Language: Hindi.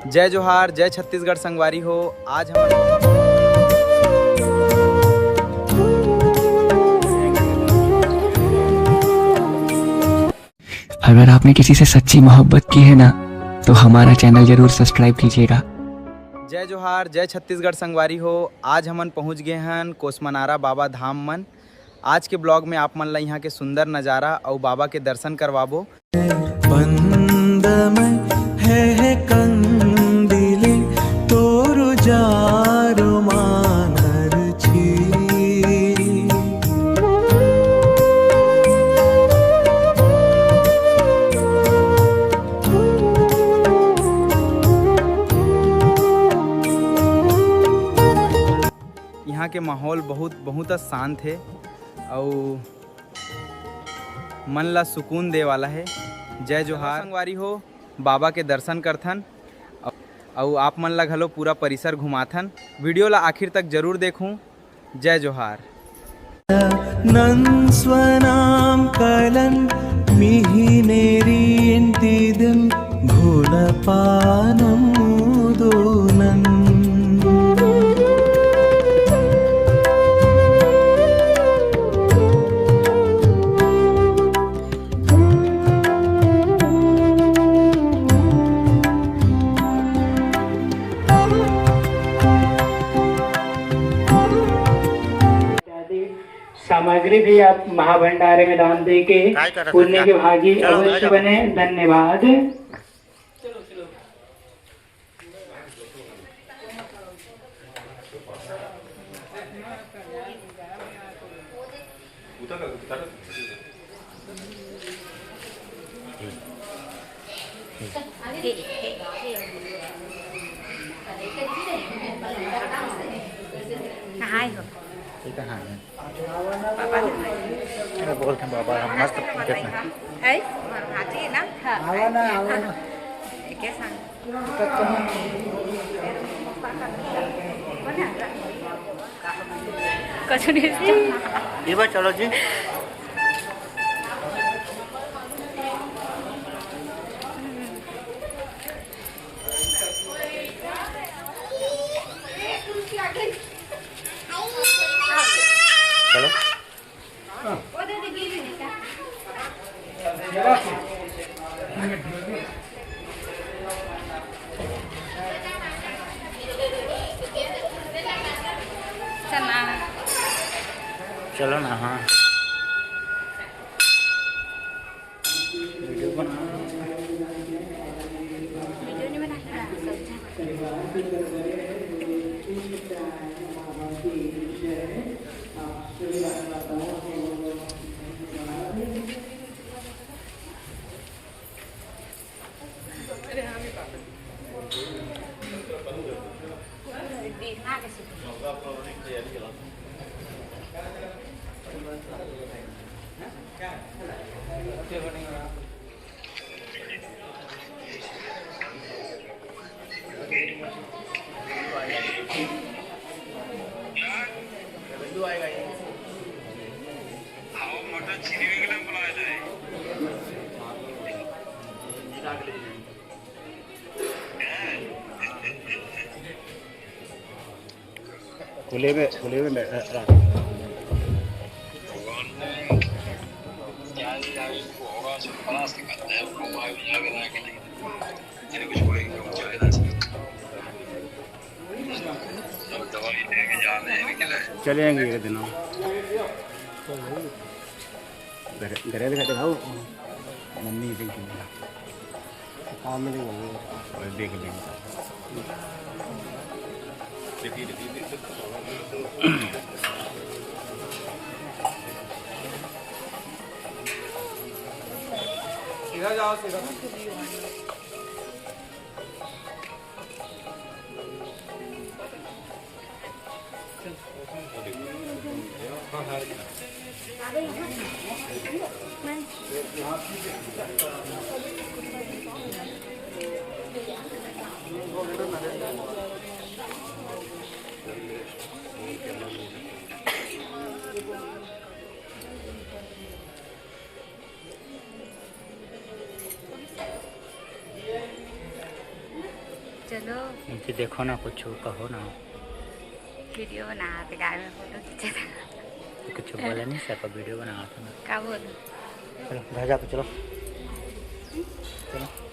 जय जोहार, जय छत्तीसगढ़ संगवारी हो। आज हम अगर आपने किसी से सच्ची मोहब्बत की है ना, तो हमारा चैनल जरूर सब्सक्राइब कीजिएगा। जय जोहार, जय छत्तीसगढ़ संगवारी हो। आज हमन पहुंच गए हैं कोसमनारा बाबा धाम मन। आज के ब्लॉग में आप मन ला यहाँ के सुंदर नज़ारा और बाबा के दर्शन करवाबो। है कंदिले तोरु जारो मानर छी। यहाँ के माहौल बहुत शांत है और मन ला सुकून दे वाला है। जय जोहार संगवारी हो। बाबा के दर्शन करथन और आप मन ला घलो पूरा परिसर घुमाथन। वीडियो ला आखिर तक जरूर देखूं। जय जोहार। नन स्वनाम कलन मिहिनेरी इंतिदम भूलपानम दोनन। सामग्री भी आप महाभंडारे में दान दे के पुण्य के भागी अवश्य बने। धन्यवाद। बोलते बाबा मस्त चलो जी। चलो चलो ना। हाँ वीडियो बना। खुले में चलेंगे एक दिन घरे दिखाते भाव मम्मी काम में देख लेंगे। सीधा जाओ सीधा। चलो इनसे देखो ना, कुछ कहो ना। वीडियो बना थे, गाय में फोटो खींचा था। कुछ बोला नहीं, सब वीडियो बना था ना। क्या बोलूं? चलो घर जाकर चलो चलो।